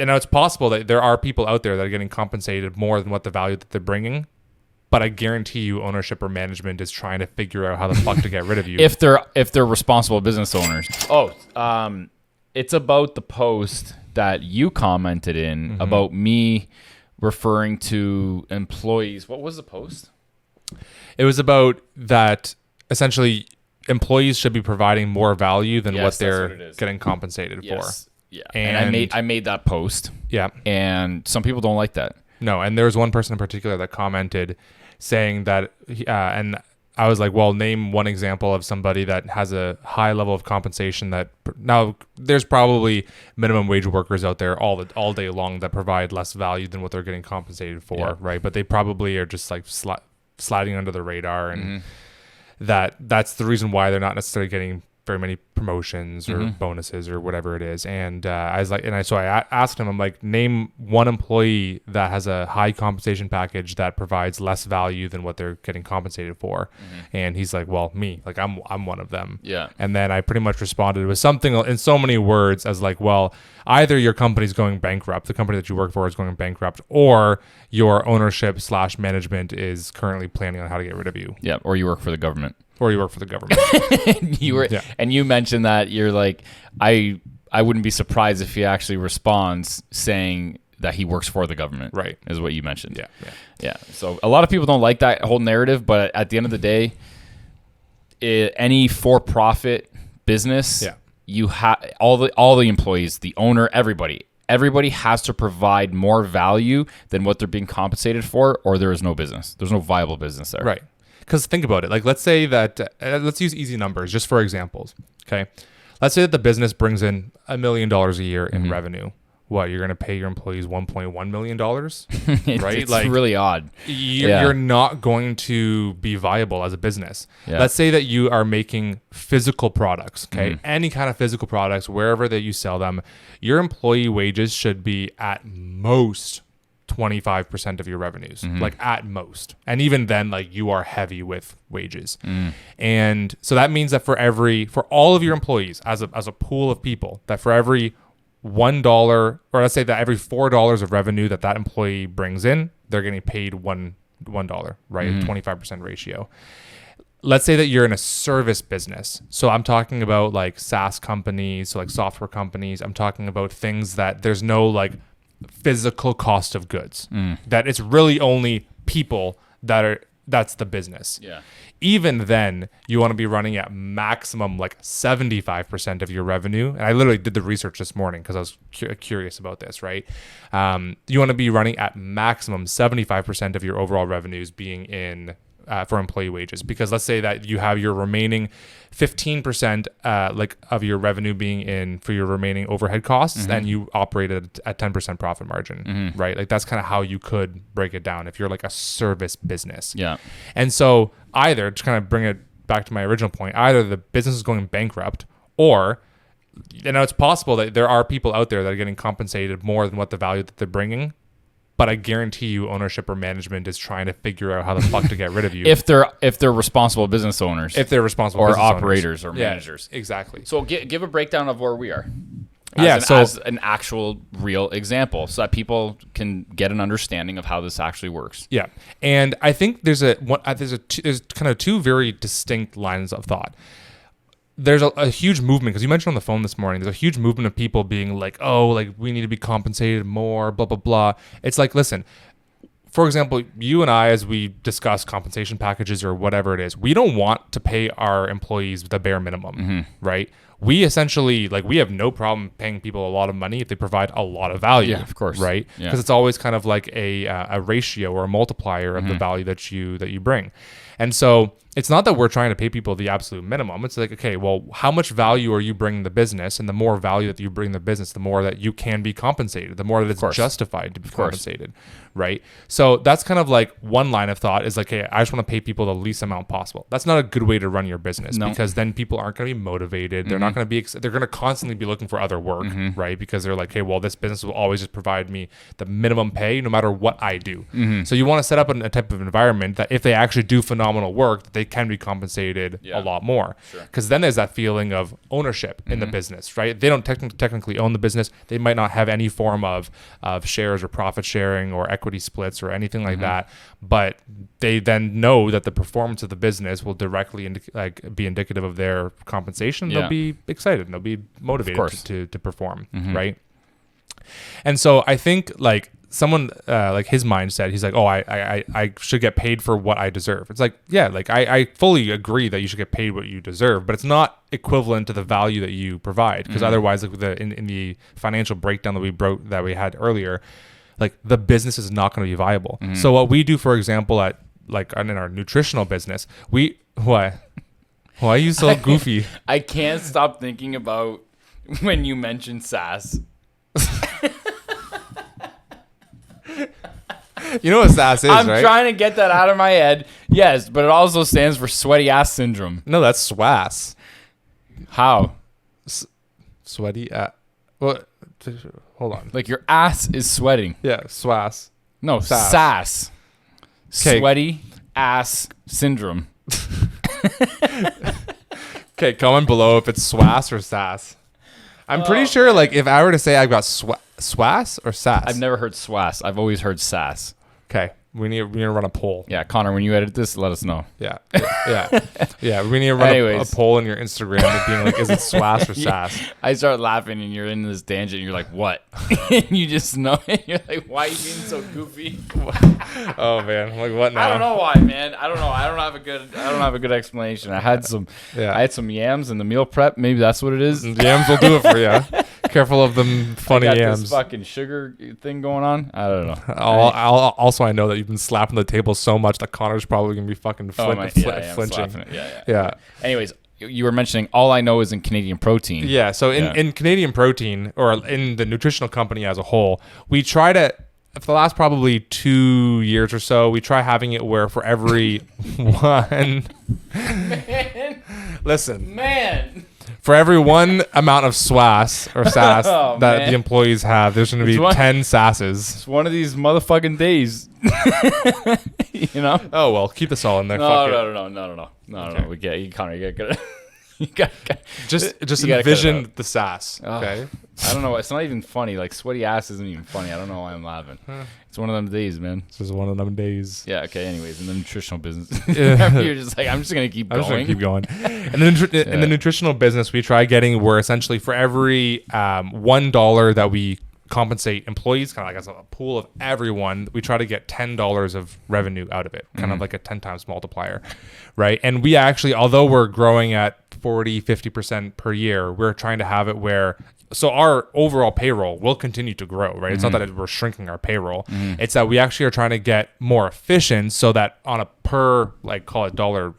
know, it's possible that there are people out there that are getting compensated more than what the value that they're bringing. But I guarantee you ownership or management is trying to figure out how the fuck to get rid of you. If they're responsible business owners. It's about the post that you commented in about me referring to employees. What was the post? It was about that essentially employees should be providing more value than what they're getting compensated for. Yeah. And I made that post. Yeah. And some people don't like that. No, and there was one person in particular that commented saying that, and I was like, well, name one example of somebody that has a high level of compensation that now there's probably minimum wage workers out there all day long that provide less value than what they're getting compensated for, right? But they probably are just like sliding under the radar, and that's the reason why they're not necessarily getting very many promotions or bonuses or whatever it is. And I was like, so I asked him, I'm like, name one employee that has a high compensation package that provides less value than what they're getting compensated for. And he's like, well, me, like I'm one of them. Yeah. And then I pretty much responded with something in so many words as like, well, either your company's going bankrupt, the company that you work for is going bankrupt, or your ownership / management is currently planning on how to get rid of you. Yeah. Or you work for the government. Or you work for the government. And you mentioned that you're like, I wouldn't be surprised if he actually responds saying that he works for the government. Right. Is what you mentioned. Yeah. So a lot of people don't like that whole narrative, but at the end of the day, any for-profit business, you have all the employees, the owner, everybody has to provide more value than what they're being compensated for, or there is no business. There's no viable business there. Right. Because think about it. Like, let's say that, let's use easy numbers just for examples. Okay. Let's say that the business brings in $1 million a year in revenue. What, you're going to pay your employees $1.1 million? Right? It's like, really odd. You're not going to be viable as a business. Yeah. Let's say that you are making physical products. Okay. Any kind of physical products, wherever that you sell them, your employee wages should be at most 25% of your revenues, like at most. And even then, like, you are heavy with wages. And so that means that for all of your employees as a pool of people, that for every $1, or let's say that every $4 of revenue that employee brings in, they're getting paid $1, right? A 25% ratio. Let's say that you're in a service business. So I'm talking about like SaaS companies, so like software companies. I'm talking about things that there's no like physical cost of goods, that it's really only people that's the business. Yeah. Even then, you want to be running at maximum like 75% of your revenue. And I literally did the research this morning because I was curious about this, right? You want to be running at maximum 75% of your overall revenues being in for employee wages, because let's say that you have your remaining 15% like of your revenue being in for your remaining overhead costs, and you operate at 10% profit margin, right? Like that's kind of how you could break it down if you're like a service business. Yeah. And so either, to kind of bring it back to my original point, either the business is going bankrupt, or, you know, it's possible that there are people out there that are getting compensated more than what the value that they're bringing. But I guarantee you ownership or management is trying to figure out how the fuck to get rid of you. If they're responsible business owners. If they're responsible or business operators owners. Or managers. Yeah, exactly. So give a breakdown of where we are. As an actual real example, so that people can get an understanding of how this actually works. Yeah. And I think there's kind of two very distinct lines of thought. There's a huge movement, because you mentioned on the phone this morning, there's a huge movement of people being like, oh, like we need to be compensated more, blah, blah, blah. It's like, listen, for example, you and I, as we discuss compensation packages or whatever it is, we don't want to pay our employees the bare minimum, right? We essentially, like, we have no problem paying people a lot of money if they provide a lot of value. Yeah, of course. Right? Because it's always kind of like a ratio or a multiplier of the value that you bring. And so it's not that we're trying to pay people the absolute minimum. It's like, okay, well, how much value are you bringing the business? And the more value that you bring the business, the more that you can be compensated, the more that it's justified to be compensated, right? So that's kind of like one line of thought is like, hey, I just want to pay people the least amount possible. That's not a good way to run your business, because then people aren't going to be motivated. They're not not going to be, they're going to constantly be looking for other work, right? Because they're like, hey, well, this business will always just provide me the minimum pay no matter what I do. So you want to set up a type of environment that if they actually do phenomenal work, that they can be compensated a lot more. Because then there's that feeling of ownership in the business, right? They don't technically own the business. They might not have any form of shares or profit sharing or equity splits or anything like that, but they then know that the performance of the business will directly be indicative of their compensation. They'll be excited and they'll be motivated to perform, right? And so I think like someone like his mindset, he's like, oh, I should get paid for what I deserve. It's like, yeah, like I fully agree that you should get paid what you deserve, but it's not equivalent to the value that you provide, because otherwise, like in the financial breakdown that we had earlier, like the business is not going to be viable. So what we do, for example, in our nutritional business, why are you so goofy? I can't stop thinking about when you mentioned SaaS. You know what SaaS is, I'm right? trying to get that out of my head. Yes, but it also stands for sweaty ass syndrome. No, that's SWAS. How? Sweaty well, hold on. Like your ass is sweating. Yeah, SWAS. No, SaaS. Sweaty ass syndrome. Okay, comment below if it's SWAS or SAS. I'm pretty sure, like, if I were to say I've got SWAS or SAS. I've never heard SWAS. I've always heard SaaS. Okay, we need to run a poll. Yeah, Connor, when you edit this, let us know. Yeah. We need to run a poll on your Instagram of being like, is it SWAS or SAS? I start laughing and you're in this tangent. And you're like, what? And you just know it. You're like, why are you being so goofy? Oh man, I'm like, what now? I don't know why, man. I don't know. I don't have a good explanation. I had some yams in the meal prep. Maybe that's what it is. Yams will do it for you. Careful of them funny I got yams. This fucking sugar thing going on. I don't know. Also, I know that you've been slapping the table so much that Connor's probably gonna be fucking flinching. Yeah. Anyways, you were mentioning All I Know is in Canadian Protein. Yeah. So in Canadian Protein, or in the nutritional company as a whole, we try to, for the last probably 2 years or so, we try having it where for every one. Man. For every one amount of SWAS or SAS that the employees have, there's going to be 10 SASs. It's one of these motherfucking days. You know? Oh, well, keep this all in there. No. We get you, Connor. You got just envision the SAS. Okay. I don't know. It's not even funny. Like, sweaty ass isn't even funny. I don't know why I'm laughing. It's one of them days, man. This is one of them days. Yeah. Okay. Anyways, in the nutritional business, you're just like, I'm just gonna keep going. And in the nutritional business, we try getting where essentially for every $1 that we compensate employees, kind of like as a pool of everyone, we try to get $10 of revenue out of it, kind of like a 10 times multiplier, right? And we actually, although we're growing at 40-50% per year, we're trying to have it where, so our overall payroll will continue to grow, right? It's not that we're shrinking our payroll. It's that we actually are trying to get more efficient so that on a per, like, call it dollar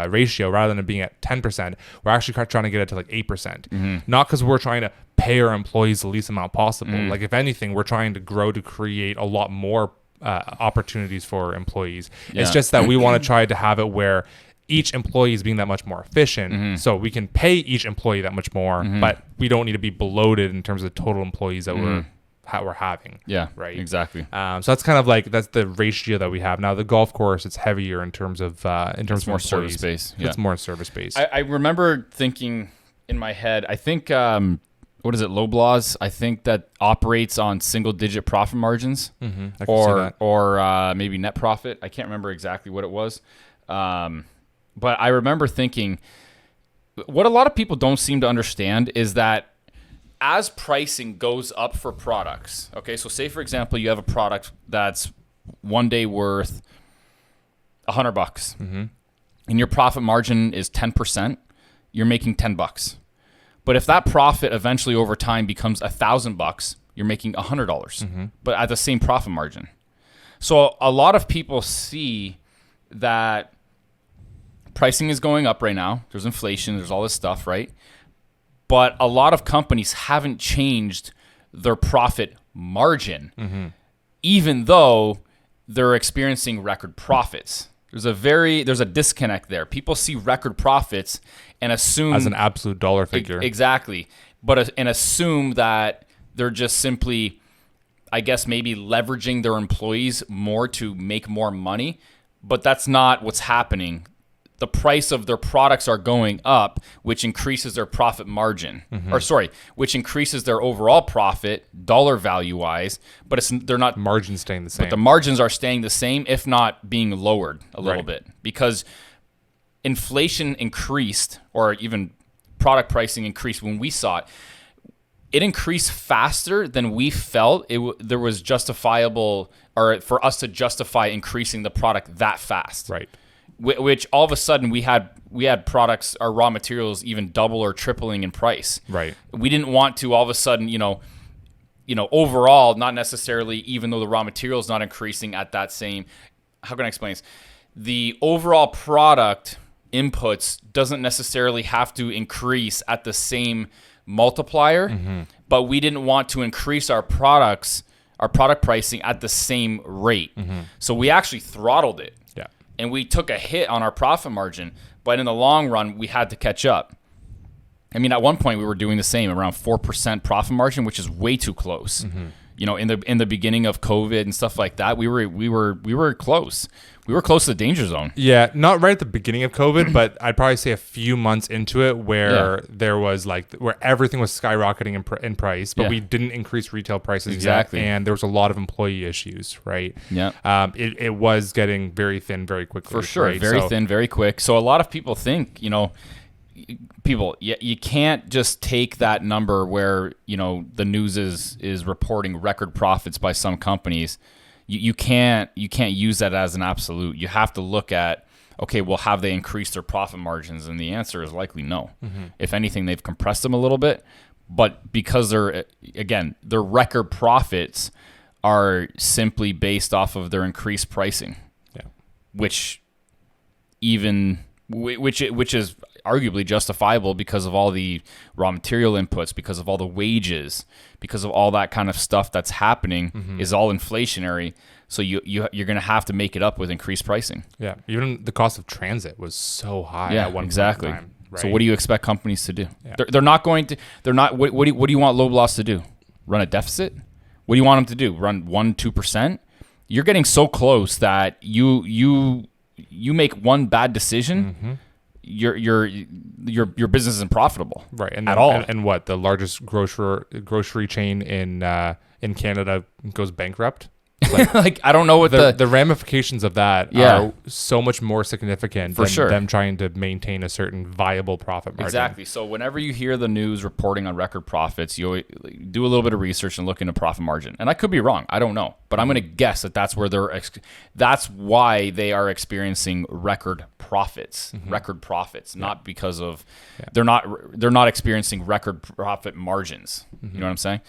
ratio, rather than it being at 10%, we're actually trying to get it to like 8%. Not because we're trying to pay our employees the least amount possible. Like, if anything, we're trying to grow to create a lot more opportunities for employees. It's just that we want to try to have it where each employee is being that much more efficient, so we can pay each employee that much more, but we don't need to be bloated in terms of total employees that we're having. Yeah, right. Exactly. So that's kind of like, that's the ratio that we have now. The golf course, it's heavier in terms of more service based. Yeah. It's more service based. I remember thinking in my head, I think what is it, Loblaws? I think that operates on single digit profit margins, or maybe net profit. I can't remember exactly what it was. But I remember thinking, what a lot of people don't seem to understand is that as pricing goes up for products, okay, so say, for example, you have a product that's one day worth $100, and your profit margin is 10%, you're making $10. But if that profit eventually over time becomes $1,000, you're making $100, but at the same profit margin. So a lot of people see that pricing is going up right now. There's inflation. There's all this stuff, right? But a lot of companies haven't changed their profit margin, even though they're experiencing record profits. There's a disconnect there. People see record profits and assume as an absolute dollar figure. Exactly. But and assume that they're just simply, I guess, maybe leveraging their employees more to make more money. But that's not what's happening. The price of their products are going up, which increases their profit margin. Which increases their overall profit, dollar value-wise, but they're not... Margins staying the same. But the margins are staying the same, if not being lowered a little bit. Because inflation increased, or even product pricing increased when we saw it. It increased faster than we felt there was justifiable, or for us to justify increasing the product that fast. Right. Which all of a sudden we had products, our raw materials even double or tripling in price. Right. We didn't want to all of a sudden, overall, not necessarily, even though the raw material is not increasing at that same, how can I explain this? The overall product inputs doesn't necessarily have to increase at the same multiplier, but we didn't want to increase our product pricing at the same rate. So we actually throttled it. And we took a hit on our profit margin, but in the long run, we had to catch up. I mean, at one point, we were doing the same, around 4% profit margin, which is way too close. In the beginning of COVID and stuff like that, we were close. We were close to the danger zone. Yeah, not right at the beginning of COVID, but I'd probably say a few months into it where there was where everything was skyrocketing in price, but we didn't increase retail prices yet, and there was a lot of employee issues, right? Yeah. It was getting very thin very quickly. For sure, right? very thin, very quick. So a lot of people think, you can't just take that number where, the news is reporting record profits by some companies. You can't use that as an absolute. You have to look at, okay, well, have they increased their profit margins? And the answer is likely no. If anything, they've compressed them a little bit. But because their record profits are simply based off of their increased pricing, which is arguably justifiable because of all the raw material inputs, because of all the wages, because of all that kind of stuff that's happening is all inflationary. So you're going to have to make it up with increased pricing. Yeah, even the cost of transit was so high at one point in time, right? So what do you expect companies to do? Yeah. They're not going to. They're not. What do you want Loblaws to do? Run a deficit? What do you want them to do? Run 1-2%? You're getting so close that you make one bad decision. Your business isn't profitable, right? And at all. And what, the largest grocery chain in Canada goes bankrupt? I don't know what the ramifications of that are so much more significant than them trying to maintain a certain viable profit margin. Exactly. So whenever you hear the news reporting on record profits, you do a little bit of research and look into profit margin. And I could be wrong. I don't know, but I'm going to guess that's where that's why they are experiencing record profits. Record profits, not because of they're not experiencing record profit margins. You know what I'm saying?